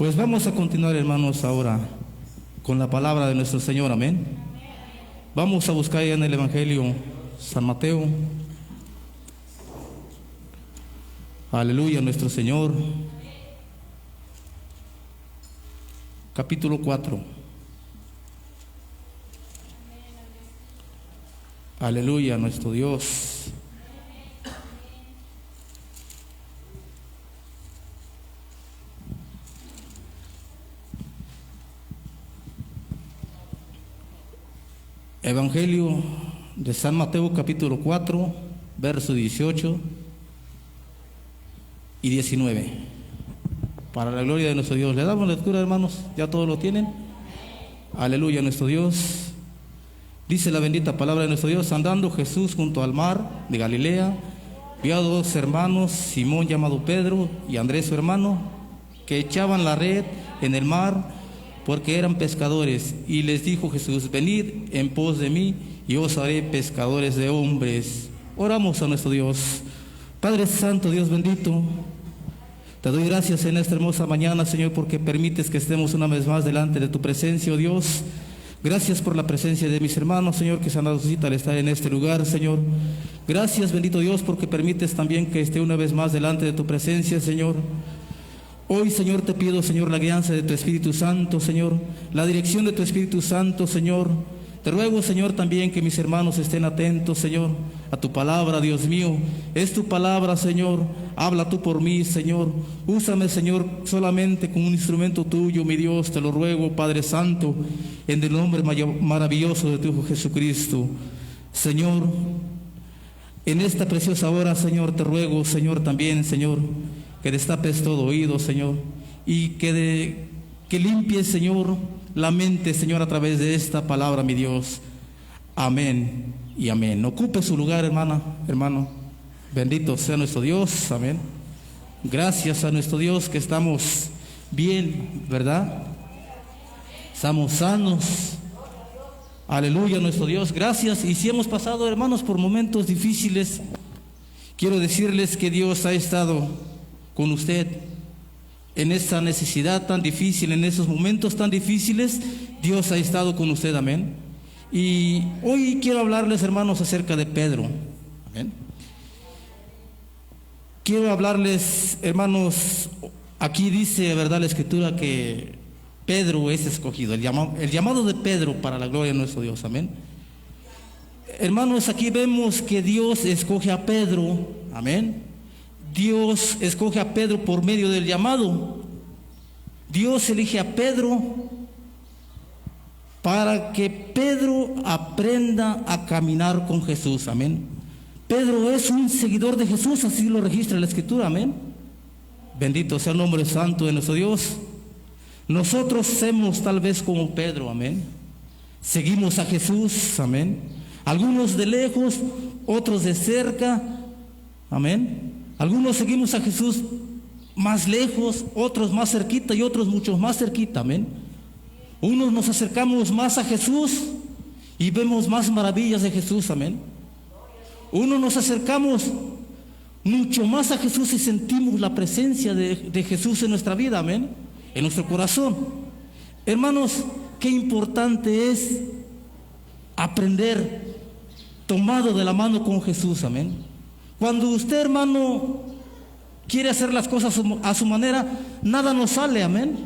Pues vamos a continuar, hermanos, ahora con la palabra de nuestro Señor, amén. Vamos a buscar ya en el Evangelio San Mateo. Aleluya, nuestro Señor. Capítulo 4. Aleluya, nuestro Dios. Evangelio de San Mateo, capítulo 4, verso 18 y 19. Para la gloria de nuestro Dios. ¿Le damos lectura, hermanos? ¿Ya todos lo tienen? Aleluya, nuestro Dios. Dice la bendita palabra de nuestro Dios: andando Jesús junto al mar de Galilea, vio a dos hermanos, Simón llamado Pedro y Andrés su hermano, que echaban la red en el mar, porque eran pescadores. Y les dijo Jesús: venid en pos de mí, y os haré pescadores de hombres. Oramos a nuestro Dios. Padre Santo, Dios bendito, te doy gracias en esta hermosa mañana, Señor, porque permites que estemos una vez más delante de tu presencia, oh Dios. Gracias por la presencia de mis hermanos, Señor, que se han dado cita al estar en este lugar, Señor. Gracias, bendito Dios, porque permites también que esté una vez más delante de tu presencia, Señor. Hoy, Señor, te pido, Señor, la guianza de tu Espíritu Santo, Señor, la dirección de tu Espíritu Santo, Señor. Te ruego, Señor, también que mis hermanos estén atentos, Señor, a tu palabra, Dios mío. Es tu palabra, Señor. Habla tú por mí, Señor. Úsame, Señor, solamente como un instrumento tuyo, mi Dios. Te lo ruego, Padre Santo, en el nombre maravilloso de tu Hijo Jesucristo. Señor, en esta preciosa hora, Señor, te ruego, Señor, también, Señor, que destapes todo oído, Señor, y que limpies, Señor, la mente, Señor, a través de esta palabra, mi Dios. Amén y amén. Ocupe su lugar, hermana, hermano. Bendito sea nuestro Dios. Amén. Gracias a nuestro Dios que estamos bien, ¿verdad? Estamos sanos. Aleluya, nuestro Dios. Gracias. Y si hemos pasado, hermanos, por momentos difíciles, quiero decirles que Dios ha estado con usted en esa necesidad tan difícil, en esos momentos tan difíciles. Dios ha estado con usted, amén. Y hoy quiero hablarles, hermanos, acerca de Pedro, amén. Quiero hablarles, hermanos, aquí dice, verdad, la Escritura, que Pedro es escogido, el llamado de Pedro para la gloria de nuestro Dios, amén. Hermanos, aquí vemos que Dios escoge a Pedro, amén. Dios escoge a Pedro por medio del llamado. Dios elige a Pedro para que Pedro aprenda a caminar con Jesús, amén. Pedro es un seguidor de Jesús, así lo registra la Escritura, amén. Bendito sea el nombre santo de nuestro Dios. Nosotros somos tal vez como Pedro, amén. Seguimos a Jesús, amén. Algunos de lejos, otros de cerca, amén. Algunos seguimos a Jesús más lejos, otros más cerquita y otros mucho más cerquita, amén. Unos nos acercamos más a Jesús y vemos más maravillas de Jesús, amén. Unos nos acercamos mucho más a Jesús y sentimos la presencia de Jesús en nuestra vida, amén, en nuestro corazón. Hermanos, qué importante es aprender tomado de la mano con Jesús, amén. Cuando usted, hermano, quiere hacer las cosas a su manera, nada nos sale, amén.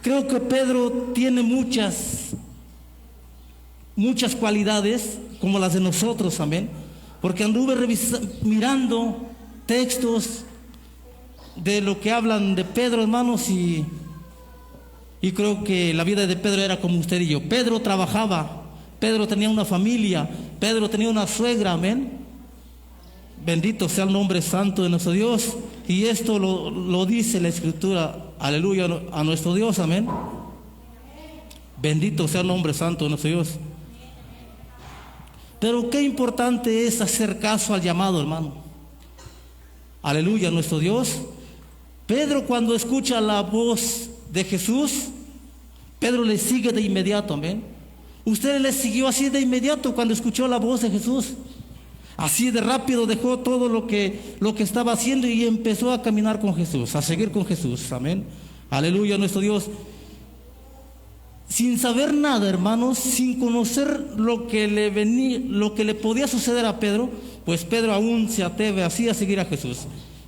Creo que Pedro tiene muchas cualidades como las de nosotros, amén. Porque anduve mirando textos de lo que hablan de Pedro, hermanos, y creo que la vida de Pedro era como usted y yo. Pedro trabajaba, Pedro tenía una familia, Pedro tenía una suegra, amén. Bendito sea el nombre santo de nuestro Dios. Y esto lo dice la Escritura. Aleluya a nuestro Dios, amén. Bendito sea el nombre santo de nuestro Dios. Pero qué importante es hacer caso al llamado, hermano. Aleluya a nuestro Dios. Pedro, cuando escucha la voz de Jesús, Pedro le sigue de inmediato, amén. Usted le siguió así de inmediato cuando escuchó la voz de Jesús. Así de rápido dejó todo lo que estaba haciendo y empezó a caminar con Jesús, a seguir con Jesús, amén. Aleluya, nuestro Dios. Sin saber nada, hermanos, sin conocer lo que le podía suceder a Pedro, pues Pedro aún se atreve así a seguir a Jesús.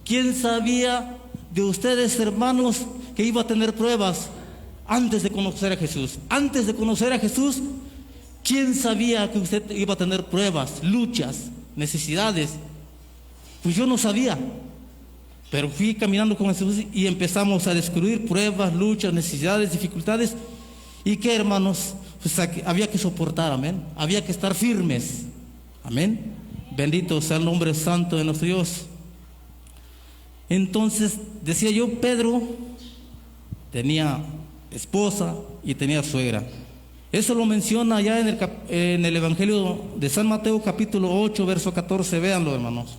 ¿Quién sabía de ustedes, hermanos, que iba a tener pruebas antes de conocer a Jesús? Antes de conocer a Jesús, ¿quién sabía que usted iba a tener pruebas, luchas, necesidades? Pues yo no sabía, pero fui caminando con Jesús y empezamos a descubrir pruebas, luchas, necesidades, dificultades. ¿Y qué, hermanos? Pues había que soportar, amén. Había que estar firmes, amén. Bendito sea el nombre santo de nuestro Dios. Entonces, decía yo, Pedro tenía esposa y tenía suegra. Eso lo menciona ya en el Evangelio de San Mateo, capítulo 8, verso 14. Véanlo, hermanos.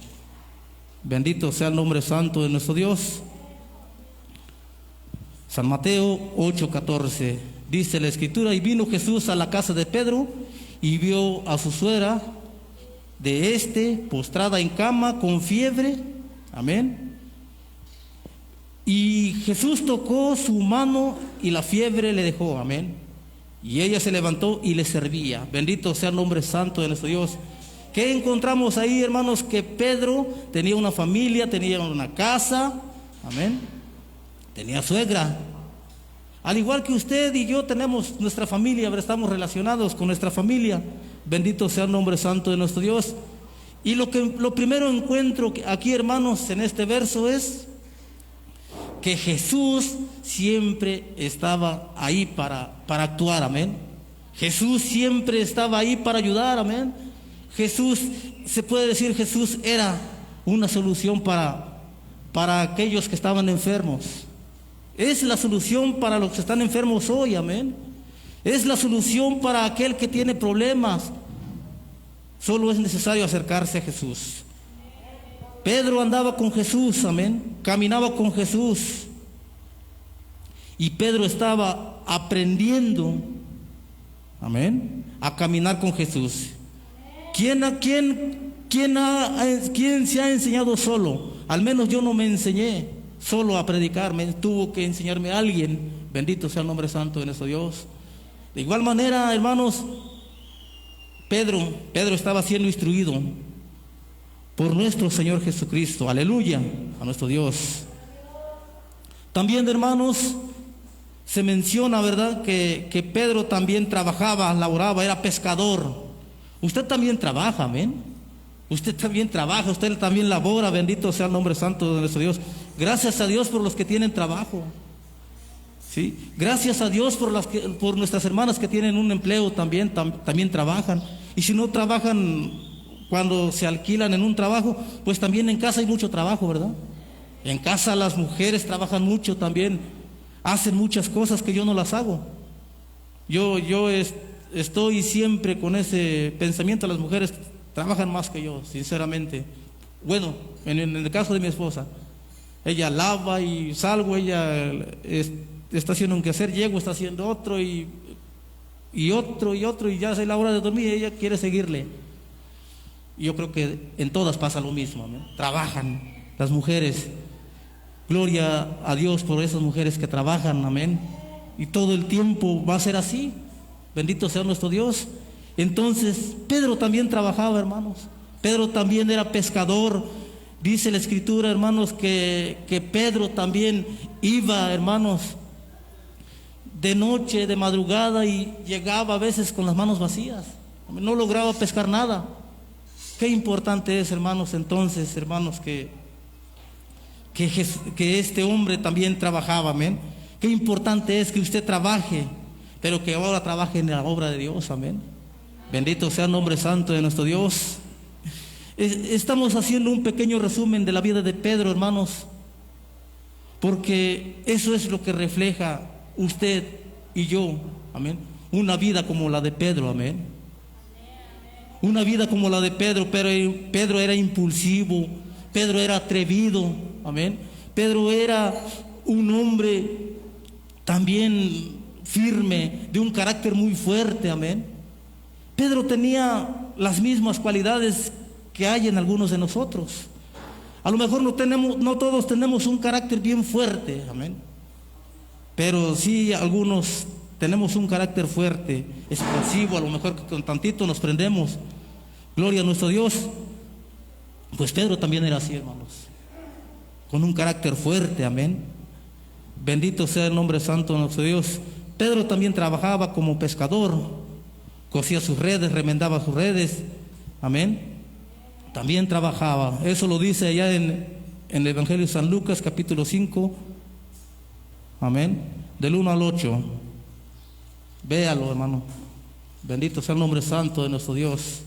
Bendito sea el nombre santo de nuestro Dios. San Mateo 8, 14. Dice la Escritura: y vino Jesús a la casa de Pedro y vio a su suegra postrada en cama con fiebre. Amén. Y Jesús tocó su mano y la fiebre le dejó. Amén. Y ella se levantó y le servía. Bendito sea el nombre santo de nuestro Dios. ¿Qué encontramos ahí, hermanos? Que Pedro tenía una familia, tenía una casa. Amén. Tenía suegra. Al igual que usted y yo tenemos nuestra familia, estamos relacionados con nuestra familia. Bendito sea el nombre santo de nuestro Dios. Y lo primero encuentro aquí, hermanos, en este verso es que Jesús siempre estaba ahí para actuar, amén. Jesús siempre estaba ahí para ayudar, amén. Jesús, se puede decir, Jesús era una solución para aquellos que estaban enfermos. Es la solución para los que están enfermos hoy, amén. Es la solución para aquel que tiene problemas. Solo es necesario acercarse a Jesús. Pedro andaba con Jesús, amén. Caminaba con Jesús. Y Pedro estaba aprendiendo, amén, a caminar con Jesús. ¿Quién se ha enseñado solo? Al menos yo no me enseñé solo a predicar, tuvo que enseñarme a alguien. Bendito sea el nombre santo de nuestro Dios. De igual manera, hermanos, Pedro estaba siendo instruido por nuestro Señor Jesucristo. Aleluya, a nuestro Dios. También, hermanos, se menciona, ¿verdad?, que Pedro también trabajaba, laboraba, era pescador. Usted también trabaja, amén. Usted también trabaja, usted también labora. Bendito sea el nombre santo de nuestro Dios. Gracias a Dios por los que tienen trabajo. ¿Sí? Gracias a Dios por nuestras hermanas que tienen un empleo, también trabajan. Y si no trabajan cuando se alquilan en un trabajo, pues también en casa hay mucho trabajo, ¿verdad? En casa las mujeres trabajan mucho también. Hacen muchas cosas que yo no las hago. Yo estoy siempre con ese pensamiento: las mujeres trabajan más que yo, sinceramente. Bueno, en el caso de mi esposa, ella lava y salgo, ella está haciendo un quehacer, llego, está haciendo otro y otro, y ya es la hora de dormir y ella quiere seguirle. Yo creo que en todas pasa lo mismo, ¿no? Trabajan las mujeres. Gloria a Dios por esas mujeres que trabajan, amén. Y todo el tiempo va a ser así. Bendito sea nuestro Dios. Entonces, Pedro también trabajaba, hermanos. Pedro también era pescador. Dice la Escritura, hermanos, que Pedro también iba, hermanos, de noche, de madrugada, y llegaba a veces con las manos vacías. No lograba pescar nada. Qué importante es, hermanos, entonces, hermanos, que este hombre también trabajaba, amén. Qué importante es que usted trabaje, pero que ahora trabaje en la obra de Dios, amén. Bendito sea el nombre santo de nuestro Dios. Estamos haciendo un pequeño resumen de la vida de Pedro, hermanos, porque eso es lo que refleja usted y yo, amén. Una vida como la de Pedro, amén. Una vida como la de Pedro. Pedro era impulsivo, Pedro era atrevido, amén. Pedro era un hombre también firme, de un carácter muy fuerte, amén. Pedro tenía las mismas cualidades que hay en algunos de nosotros. A lo mejor no todos tenemos un carácter bien fuerte, amén. Pero sí, algunos tenemos un carácter fuerte, explosivo, a lo mejor que con tantito nos prendemos. Gloria a nuestro Dios. Pues Pedro también era así, hermanos, con un carácter fuerte, amén. Bendito sea el nombre santo de nuestro Dios. Pedro también trabajaba como pescador, cosía sus redes, remendaba sus redes, amén. También trabajaba, eso lo dice allá en el Evangelio de San Lucas, capítulo 5, amén, del 1 al 8. Véalo, hermano. Bendito sea el nombre santo de nuestro Dios.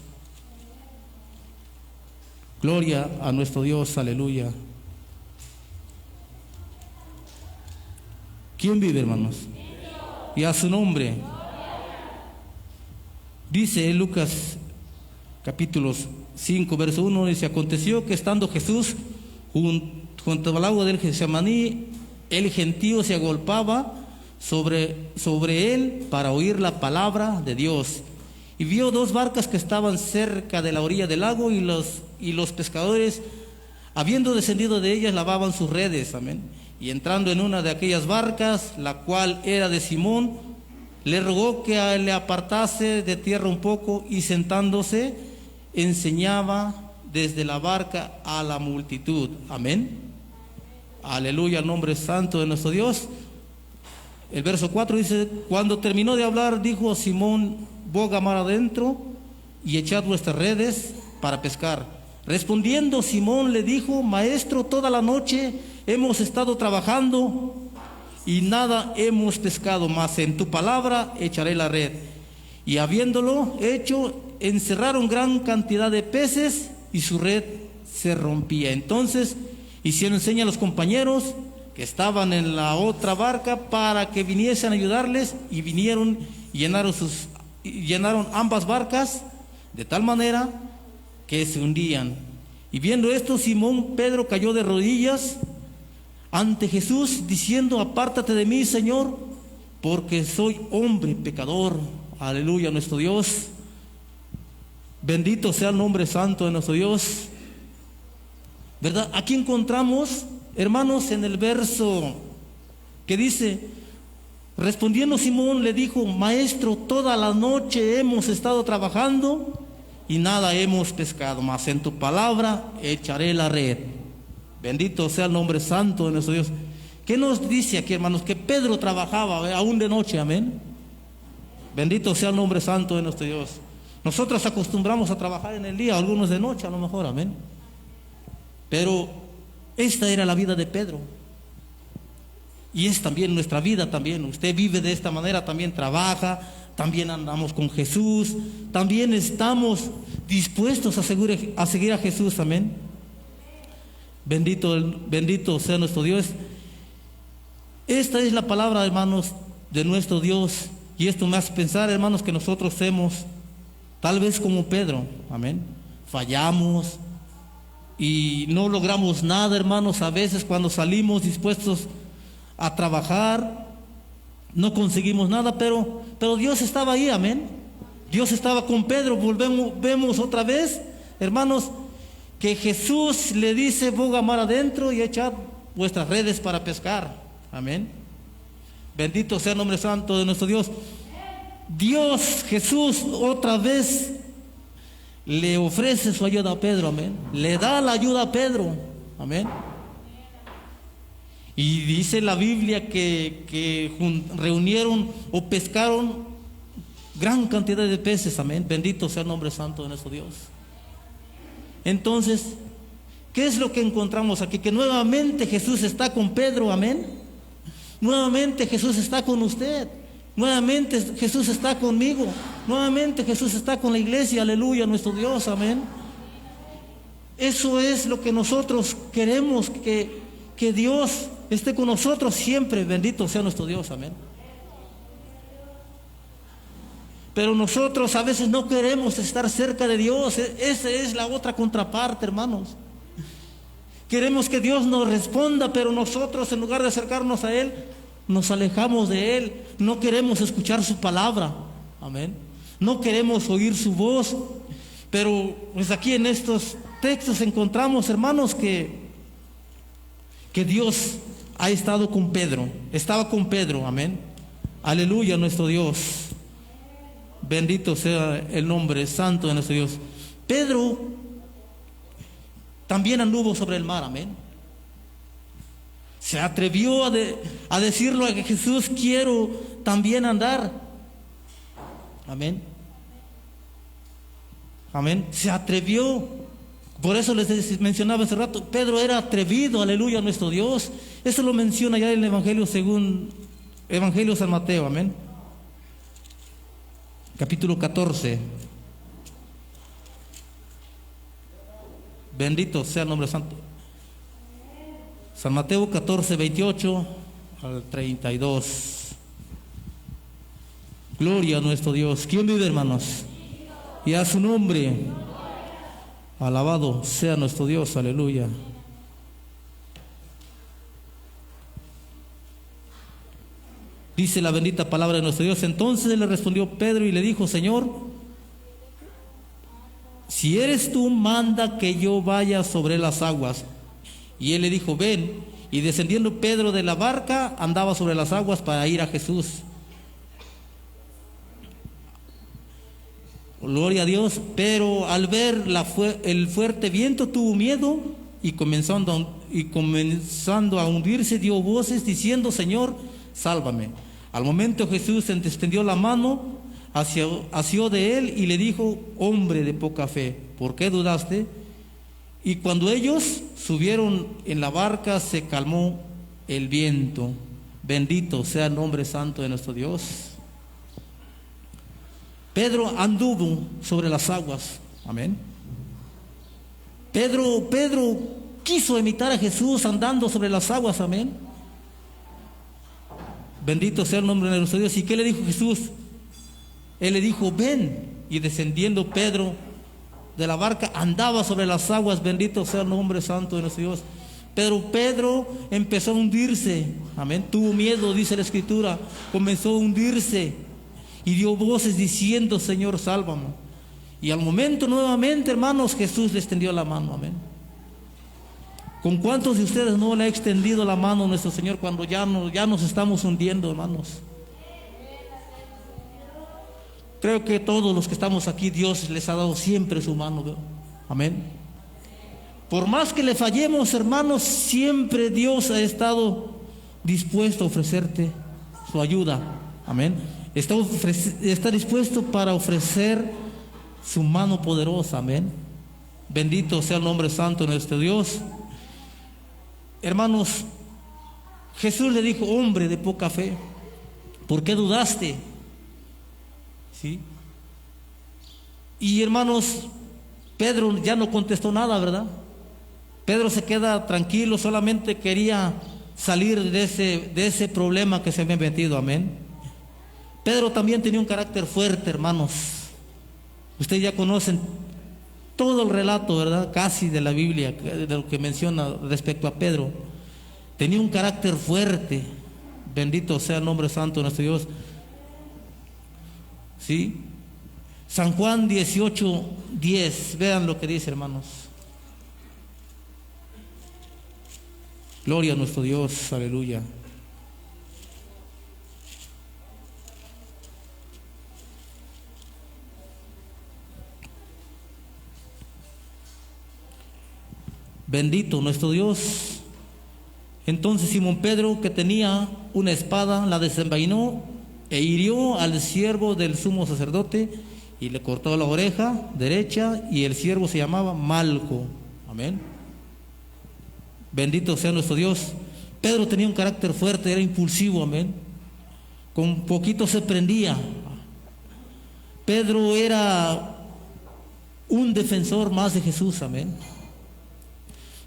Gloria a nuestro Dios, aleluya. ¿Quién vive, hermanos? Y a su nombre. Dice Lucas capítulo 5, verso 1, dice: aconteció que estando Jesús junto al agua del Getsemaní, el gentío se agolpaba sobre él para oír la palabra de Dios. Y vio dos barcas que estaban cerca de la orilla del lago, y los pescadores, habiendo descendido de ellas, lavaban sus redes, amén. Y entrando en una de aquellas barcas, la cual era de Simón, le rogó que le apartase de tierra un poco, y sentándose enseñaba desde la barca a la multitud, amén. Aleluya, al nombre santo de nuestro Dios. El verso 4 dice: cuando terminó de hablar, dijo a Simón: boga mar adentro y echad vuestras redes para pescar. Respondiendo Simón le dijo: Maestro, toda la noche hemos estado trabajando y nada hemos pescado, mas en tu palabra echaré la red. Y habiéndolo hecho, encerraron gran cantidad de peces y su red se rompía. Entonces hicieron seña a los compañeros que estaban en la otra barca para que viniesen a ayudarles, y vinieron y llenaron ambas barcas de tal manera que se hundían. Y viendo esto, Simón Pedro cayó de rodillas ante Jesús, diciendo: apártate de mí, Señor, porque soy hombre pecador. Aleluya, nuestro Dios. Bendito sea el nombre santo de nuestro Dios. ¿Verdad? Aquí encontramos, hermanos, en el verso que dice: respondiendo Simón le dijo: Maestro, toda la noche hemos estado trabajando y nada hemos pescado, mas en tu palabra echaré la red. Bendito sea el nombre santo de nuestro Dios. ¿Qué nos dice aquí, hermanos? Que Pedro trabajaba aún de noche, amén. Bendito sea el nombre santo de nuestro Dios. Nosotros acostumbramos a trabajar en el día, algunos de noche a lo mejor, amén. Pero esta era la vida de Pedro. Y es también nuestra vida también. Usted vive de esta manera, también trabaja, también andamos con Jesús, también estamos dispuestos a seguir a Jesús, amén. Bendito sea nuestro Dios. Esta es la palabra, hermanos, de nuestro Dios. Y esto me hace pensar, hermanos, que nosotros somos tal vez como Pedro, amén. Fallamos y no logramos nada, hermanos. A veces cuando salimos dispuestos a trabajar, no conseguimos nada, pero Dios estaba ahí, amén. Dios estaba con Pedro. Vemos otra vez, hermanos, que Jesús le dice: boga mar adentro y echad vuestras redes para pescar, amén. Bendito sea el nombre santo de nuestro Dios. Dios, Jesús, otra vez le ofrece su ayuda a Pedro, amén. Le da la ayuda a Pedro, amén. Y dice la Biblia que reunieron o pescaron gran cantidad de peces, amén. Bendito sea el nombre santo de nuestro Dios. Entonces, ¿qué es lo que encontramos aquí? Que nuevamente Jesús está con Pedro, amén. Nuevamente Jesús está con usted. Nuevamente Jesús está conmigo. Nuevamente Jesús está con la iglesia, aleluya, nuestro Dios, amén. Eso es lo que nosotros queremos, que Dios esté con nosotros siempre. Bendito sea nuestro Dios, amén. Pero nosotros a veces no queremos estar cerca de Dios. Esa es la otra contraparte, hermanos. Queremos que Dios nos responda, pero nosotros, en lugar de acercarnos a Él, nos alejamos de Él. No queremos escuchar su palabra, amén. No queremos oír su voz. Pero pues aquí en estos textos encontramos, hermanos, que Dios ha estado con Pedro, estaba con Pedro, amén. Aleluya, nuestro Dios. Bendito sea el nombre santo de nuestro Dios. Pedro también anduvo sobre el mar, amén. Se atrevió a decirlo a Jesús: quiero también andar. Amén. Amén. Se atrevió. Por eso les mencionaba hace rato, Pedro era atrevido, aleluya, nuestro Dios. Eso lo menciona ya en el Evangelio según Evangelio San Mateo, amén. Capítulo 14. Bendito sea el nombre santo. San Mateo 14, 28 al 32. Gloria a nuestro Dios. ¿Quién vive, hermanos? Y a su nombre. Alabado sea nuestro Dios, aleluya. Dice la bendita palabra de nuestro Dios. Entonces le respondió Pedro y le dijo: Señor, si eres tú, manda que yo vaya sobre las aguas. Y él le dijo: ven. Y descendiendo Pedro de la barca, andaba sobre las aguas para ir a Jesús. Gloria a Dios. Pero al ver el fuerte viento tuvo miedo y comenzando a hundirse dio voces diciendo: Señor, sálvame. Al momento Jesús extendió la mano, asió de él y le dijo: hombre de poca fe, ¿por qué dudaste? Y cuando ellos subieron en la barca se calmó el viento. Bendito sea el nombre santo de nuestro Dios. Pedro anduvo sobre las aguas, amén. Pedro quiso imitar a Jesús andando sobre las aguas, amén. Bendito sea el nombre de nuestro Dios. ¿Y qué le dijo Jesús? Él le dijo: ven. Y descendiendo Pedro de la barca andaba sobre las aguas. Bendito sea el nombre santo de nuestro Dios. Pedro empezó a hundirse, amén. Tuvo miedo, dice la Escritura. Comenzó a hundirse y dio voces diciendo: Señor, sálvame. Y al momento nuevamente, hermanos, Jesús le extendió la mano, amén. ¿Con cuántos de ustedes no le ha extendido la mano nuestro Señor cuando ya nos estamos hundiendo, hermanos? Creo que todos los que estamos aquí, Dios les ha dado siempre su mano, ¿verdad? Amén. Por más que le fallemos, hermanos, siempre Dios ha estado dispuesto a ofrecerte su ayuda, amén. Está dispuesto para ofrecer su mano poderosa, amén. Bendito sea el nombre santo de nuestro Dios. Hermanos, Jesús le dijo: hombre de poca fe, ¿por qué dudaste? ¿Sí? Y hermanos, Pedro ya no contestó nada, ¿verdad? Pedro se queda tranquilo, solamente quería salir de ese problema que se había metido, amén. Pedro también tenía un carácter fuerte, hermanos. Ustedes ya conocen todo el relato, ¿verdad? Casi de la Biblia, de lo que menciona respecto a Pedro. Tenía un carácter fuerte. Bendito sea el nombre santo de nuestro Dios. ¿Sí? San Juan 18:10. Vean lo que dice, hermanos. Gloria a nuestro Dios, aleluya. Bendito nuestro Dios. Entonces Simón Pedro, que tenía una espada, la desenvainó e hirió al siervo del sumo sacerdote y le cortó la oreja derecha, y el siervo se llamaba Malco. Amén. Bendito sea nuestro Dios. Pedro tenía un carácter fuerte, era impulsivo, amén. Con poquito se prendía. Pedro era un defensor más de Jesús, amén.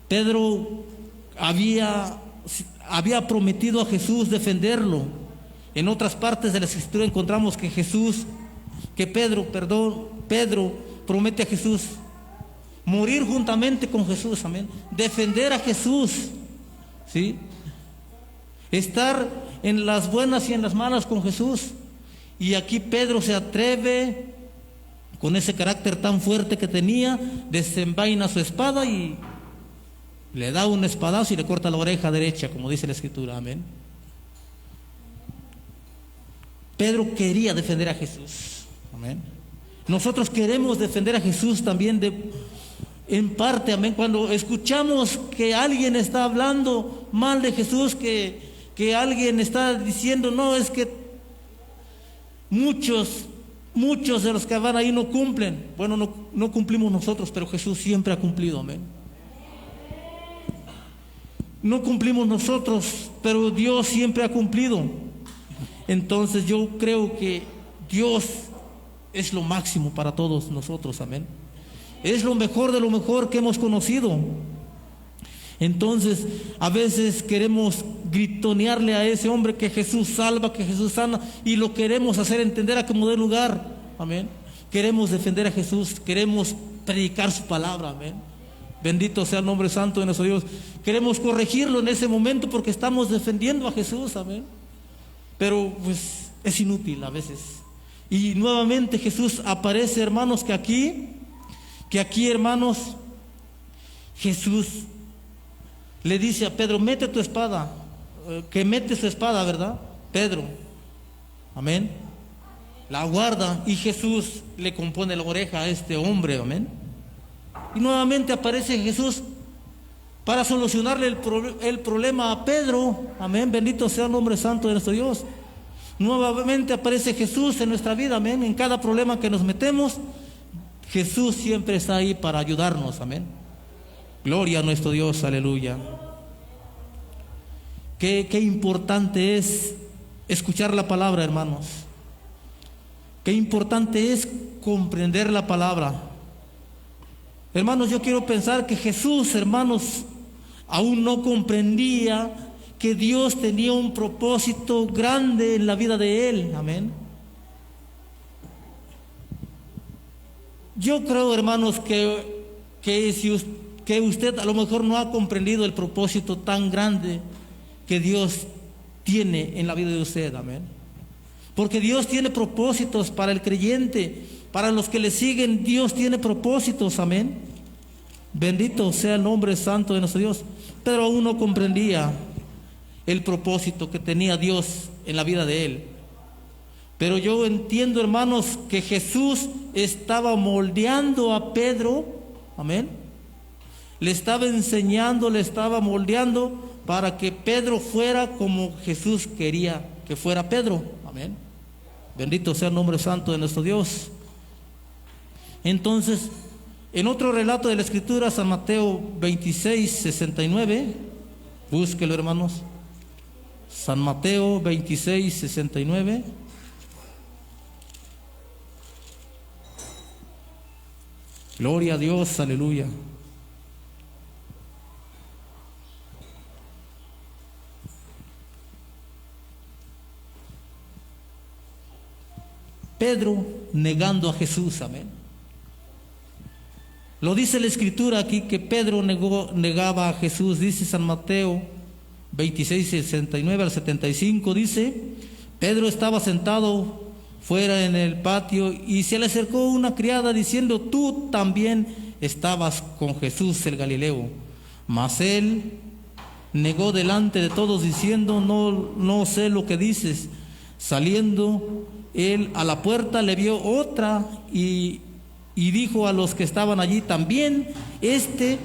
Pedro había prometido a Jesús defenderlo. En otras partes de la Escritura encontramos que Pedro promete a Jesús morir juntamente con Jesús, amén. Defender a Jesús, ¿sí? Estar en las buenas y en las malas con Jesús. Y aquí Pedro se atreve, con ese carácter tan fuerte que tenía, desenvaina su espada y Le da un espadazo y le corta la oreja derecha, como dice la Escritura, amén. Pedro quería defender a Jesús, amén. Nosotros queremos defender a Jesús también en parte, amén. Cuando escuchamos que alguien está hablando mal de Jesús, que alguien está diciendo, no, es que muchos de los que van ahí no cumplen. Bueno, no cumplimos nosotros, pero Jesús siempre ha cumplido, amén. No cumplimos nosotros, pero Dios siempre ha cumplido. Entonces yo creo que Dios es lo máximo para todos nosotros, amén. Es lo mejor de lo mejor que hemos conocido. Entonces a veces queremos gritonearle a ese hombre que Jesús salva, que Jesús sana, y lo queremos hacer entender a como dé lugar, amén. Queremos defender a Jesús, queremos predicar su palabra, amén. Bendito sea el nombre santo de nuestro Dios. Queremos corregirlo en ese momento porque estamos defendiendo a Jesús, amén. Pero pues es inútil a veces. Y nuevamente Jesús aparece, hermanos, que aquí, hermanos, Jesús le dice a Pedro, mete tu espada, que mete su espada, ¿verdad? Pedro, amén, la guarda, y Jesús le compone la oreja a este hombre, amén. Y nuevamente aparece Jesús para solucionarle el problema a Pedro, amén. Bendito sea el nombre santo de nuestro Dios. Nuevamente aparece Jesús en nuestra vida, amén. En cada problema que nos metemos, Jesús siempre está ahí para ayudarnos, amén. Gloria a nuestro Dios, aleluya. Qué importante es escuchar la palabra, hermanos. Qué importante es comprender la palabra. Hermanos, yo quiero pensar que Jesús, hermanos, aún no comprendía que Dios tenía un propósito grande en la vida de él, amén. Yo creo, hermanos, que usted a lo mejor no ha comprendido el propósito tan grande que Dios tiene en la vida de usted, amén. Porque Dios tiene propósitos para el creyente, para los que le siguen. Dios tiene propósitos, amén. Bendito sea el nombre santo de nuestro Dios. Pero aún no comprendía el propósito que tenía Dios en la vida de él. Pero yo entiendo, hermanos, que Jesús estaba moldeando a Pedro, amén. Le estaba enseñando, le estaba moldeando para que Pedro fuera como Jesús quería que fuera Pedro, amén. Bendito sea el nombre santo de nuestro Dios. Entonces, en otro relato de la Escritura, San Mateo 26, 69, búsquelo, hermanos. San Mateo 26, 69. Gloria a Dios, aleluya. Pedro negando a Jesús, amén. Lo dice la Escritura aquí que Pedro negaba a Jesús. Dice San Mateo 26, 69 al 75, dice: Pedro estaba sentado fuera en el patio y se le acercó una criada diciendo: tú también estabas con Jesús el Galileo. Mas él negó delante de todos diciendo: no sé lo que dices. Saliendo él a la puerta, le vio otra y dijo a los que estaban allí: también estaba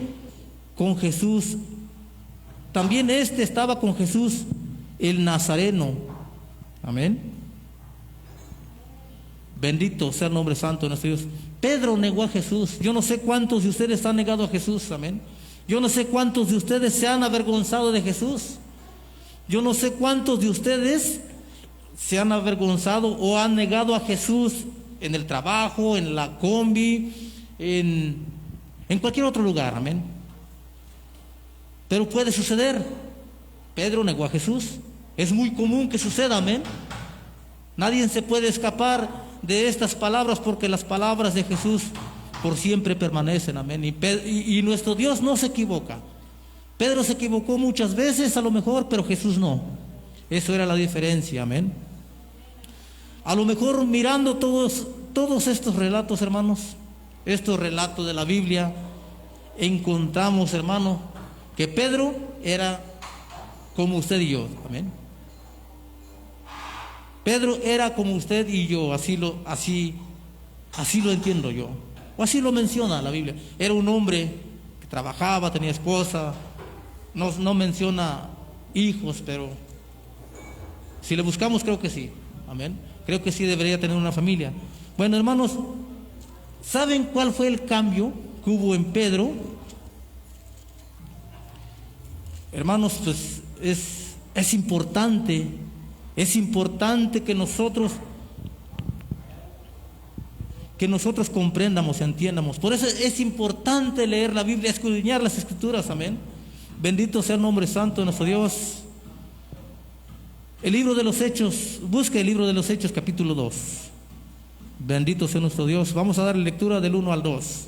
con Jesús el Nazareno. Amén. Bendito sea el nombre santo de nuestro Dios. Pedro negó a Jesús. Yo no sé cuántos de ustedes han negado a Jesús, amén. Yo no sé cuántos de ustedes se han avergonzado de Jesús. Yo no sé cuántos de ustedes se han avergonzado o han negado a Jesús en el trabajo, en la combi, en cualquier otro lugar, amén. Pero puede suceder. Pedro negó a Jesús. Es muy común que suceda, amén. Nadie se puede escapar de estas palabras, porque las palabras de Jesús por siempre permanecen, amén. Y nuestro Dios no se equivoca. Pedro se equivocó muchas veces a lo mejor, pero Jesús no. Eso era la diferencia, amén. A lo mejor mirando todos estos relatos, hermanos, estos relatos de la Biblia, encontramos, hermano, que Pedro era como usted y yo. Amén. Pedro era como usted y yo, así lo entiendo yo, o así lo menciona la Biblia. Era un hombre que trabajaba, tenía esposa, no menciona hijos, pero si le buscamos creo que sí, amén. Creo que sí debería tener una familia. Bueno, hermanos, ¿saben cuál fue el cambio que hubo en Pedro? Hermanos, pues es importante que nosotros comprendamos, entiendamos. Por eso es importante leer la Biblia, escudriñar las Escrituras, amén. Bendito sea el nombre santo de nuestro Dios. El libro de los Hechos, busque el libro de los Hechos, capítulo 2. Bendito sea nuestro Dios. Vamos a dar lectura del 1 al 2.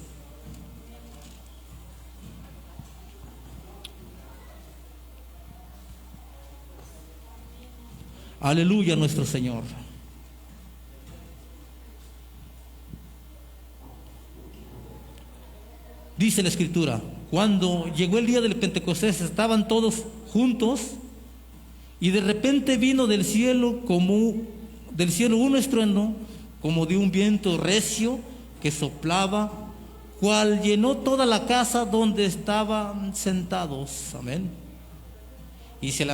Aleluya, nuestro Señor. Dice la Escritura: cuando llegó el día del Pentecostés, estaban todos juntos, y de repente vino del cielo un estruendo, como de un viento recio que soplaba, cual llenó toda la casa donde estaban sentados. Amén. Y se le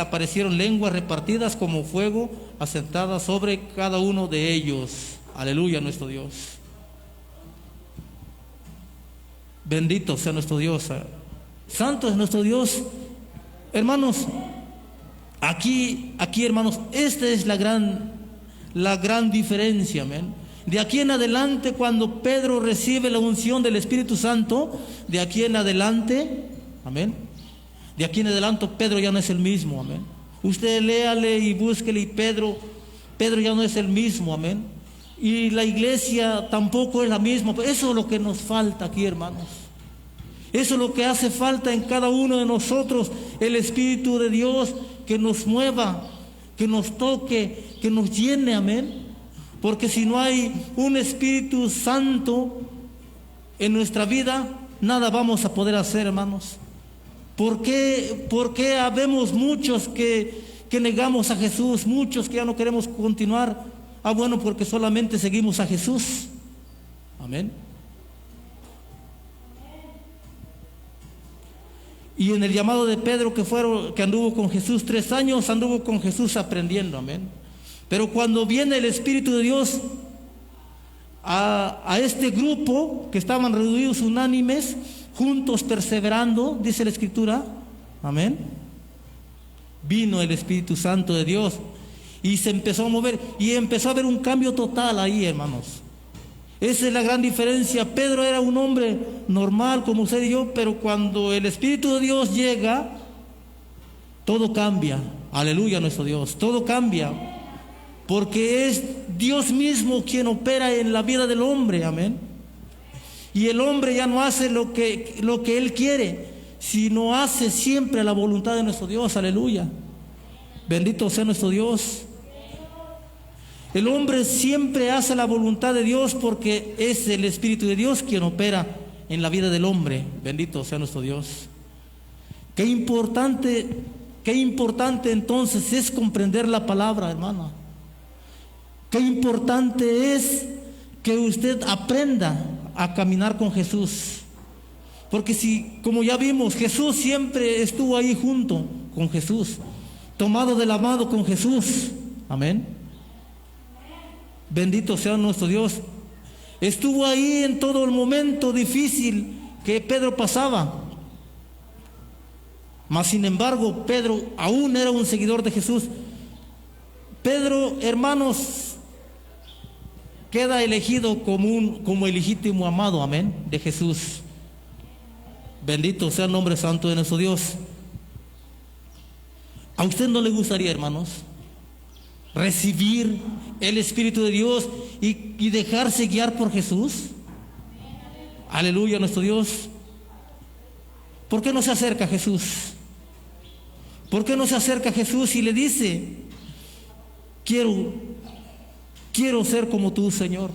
aparecieron lenguas repartidas como fuego, asentadas sobre cada uno de ellos. Aleluya, nuestro Dios. Bendito sea nuestro Dios. Santo es nuestro Dios. Hermanos, aquí hermanos, esta es la gran diferencia, amén. De aquí en adelante, cuando Pedro recibe la unción del Espíritu Santo, de aquí en adelante, amén, de aquí en adelante Pedro ya no es el mismo, amén. Usted léale y búsquele, y Pedro ya no es el mismo, amén. Y la iglesia tampoco es la misma. Eso es lo que nos falta aquí, hermanos. Eso es lo que hace falta en cada uno de nosotros, el Espíritu de Dios que nos mueva, que nos toque, que nos llene, amén. Porque si no hay un Espíritu Santo en nuestra vida, nada vamos a poder hacer, hermanos. ¿Por qué habemos muchos que negamos a Jesús, muchos que ya no queremos continuar? Bueno, porque solamente seguimos a Jesús. Amén. Y en el llamado de Pedro, que anduvo con Jesús 3 años, anduvo con Jesús aprendiendo, amén. Pero cuando viene el Espíritu de Dios a este grupo que estaban reunidos unánimes, juntos perseverando, dice la Escritura, amén, vino el Espíritu Santo de Dios y se empezó a mover y empezó a haber un cambio total ahí, hermanos. Esa es la gran diferencia. Pedro era un hombre normal como usted y yo, pero cuando el Espíritu de Dios llega, todo cambia. Aleluya, nuestro Dios, todo cambia, porque es Dios mismo quien opera en la vida del hombre, amén. Y el hombre ya no hace lo que él quiere, sino hace siempre la voluntad de nuestro Dios. Aleluya, bendito sea nuestro Dios. El hombre siempre hace la voluntad de Dios porque es el Espíritu de Dios quien opera en la vida del hombre. Bendito sea nuestro Dios. Qué importante entonces es comprender la palabra, hermana. Qué importante es que usted aprenda a caminar con Jesús. Porque si, como ya vimos, Jesús siempre estuvo ahí junto con Jesús, tomado de la mano con Jesús. Amén. Bendito sea nuestro Dios. Estuvo ahí en todo el momento difícil que Pedro pasaba. Mas sin embargo, Pedro aún era un seguidor de Jesús. Pedro, hermanos, queda elegido como el legítimo amado, amén, de Jesús. Bendito sea el nombre santo de nuestro Dios. ¿A usted no le gustaría, hermanos, recibir el Espíritu de Dios y dejarse guiar por Jesús? Aleluya, nuestro Dios. ¿Por qué no se acerca a Jesús? ¿Por qué no se acerca a Jesús y le dice: quiero ser como tú, Señor?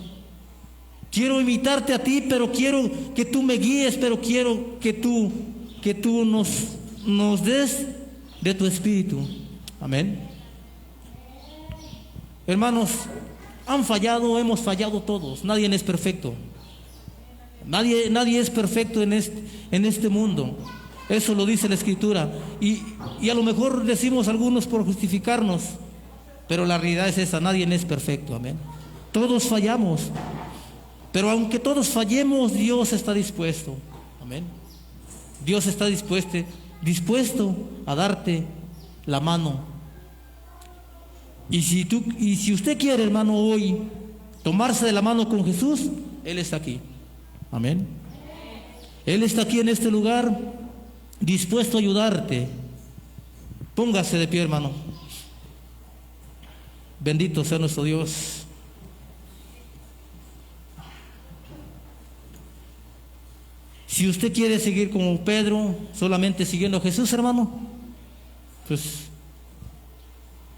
Quiero imitarte a ti, pero quiero que tú me guíes, pero quiero que tú nos des de tu espíritu. Amén. Hermanos, han fallado, hemos fallado todos. Nadie es perfecto. Nadie es perfecto en este mundo. Eso lo dice la Escritura. Y a lo mejor decimos algunos por justificarnos, pero la realidad es esa: nadie es perfecto. Amén. Todos fallamos. Pero aunque todos fallemos, Dios está dispuesto. Amén. Dios está dispuesto a darte la mano. Y si usted quiere, hermano, hoy tomarse de la mano con Jesús, Él está aquí. Amén. Él está aquí en este lugar, dispuesto a ayudarte. Póngase de pie, hermano. Bendito sea nuestro Dios. Si usted quiere seguir como Pedro, solamente siguiendo a Jesús, hermano, pues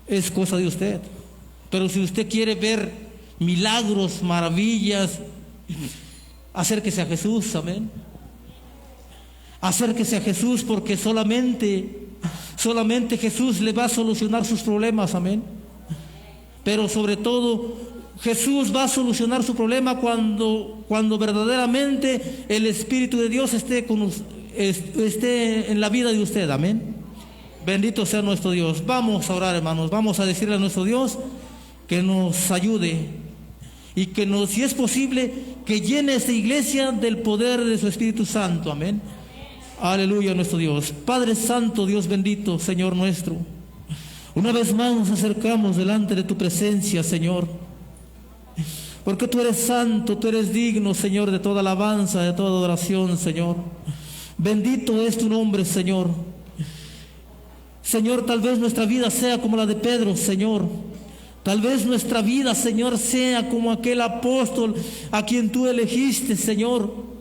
es cosa de usted. Pero si usted quiere ver milagros, maravillas, acérquese a Jesús. Amén. Acérquese a Jesús, porque solamente Jesús le va a solucionar sus problemas. Amén. Pero sobre todo, Jesús va a solucionar su problema cuando verdaderamente el Espíritu de Dios esté en la vida de usted. Amén. Bendito sea nuestro Dios. Vamos a orar, hermanos. Vamos a decirle a nuestro Dios que nos ayude y que si es posible, que llene esta iglesia del poder de su Espíritu Santo. Amén. Aleluya, nuestro Dios. Padre Santo, Dios bendito, Señor nuestro, una vez más nos acercamos delante de tu presencia, Señor, porque tú eres santo, tú eres digno, Señor, de toda alabanza, de toda adoración, Señor. Bendito es tu nombre, Señor. Señor, tal vez nuestra vida sea como la de Pedro, Señor. Tal vez nuestra vida, Señor, sea como aquel apóstol a quien tú elegiste, Señor.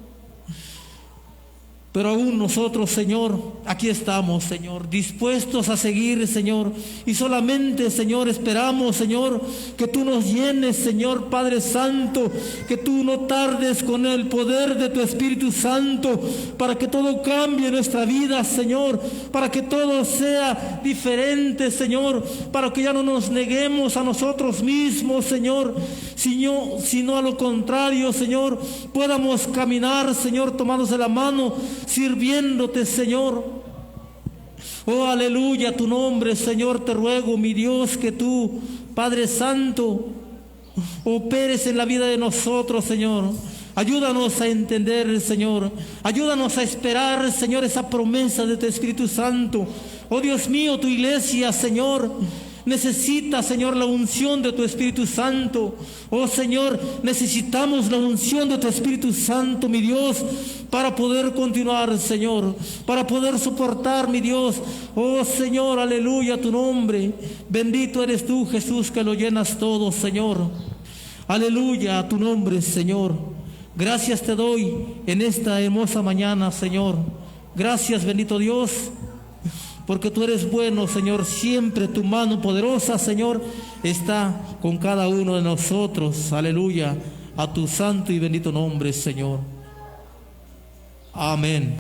Pero aún nosotros, Señor, aquí estamos, Señor, dispuestos a seguir, Señor. Y solamente, Señor, esperamos, Señor, que tú nos llenes, Señor Padre Santo, que tú no tardes con el poder de tu Espíritu Santo, para que todo cambie en nuestra vida, Señor, para que todo sea diferente, Señor, para que ya no nos neguemos a nosotros mismos, Señor, sino a lo contrario, Señor, podamos caminar, Señor, tomándose la mano, sirviéndote, Señor. Oh, aleluya, tu nombre, Señor. Te ruego, mi Dios, que tú, Padre Santo, operes en la vida de nosotros, Señor. Ayúdanos a entender, Señor. Ayúdanos a esperar, Señor, esa promesa de tu Espíritu Santo. Oh, Dios mío, tu iglesia, Señor, necesita, Señor, la unción de tu Espíritu Santo. Oh, Señor, necesitamos la unción de tu Espíritu Santo, mi Dios, para poder continuar, Señor, para poder soportar, mi Dios. Oh, Señor, aleluya, tu nombre. Bendito eres tú, Jesús, que lo llenas todo, Señor. Aleluya a tu nombre, Señor. Gracias te doy en esta hermosa mañana, Señor. Gracias, bendito Dios, porque tú eres bueno, Señor. Siempre tu mano poderosa, Señor, está con cada uno de nosotros. Aleluya, a tu santo y bendito nombre, Señor. Amén.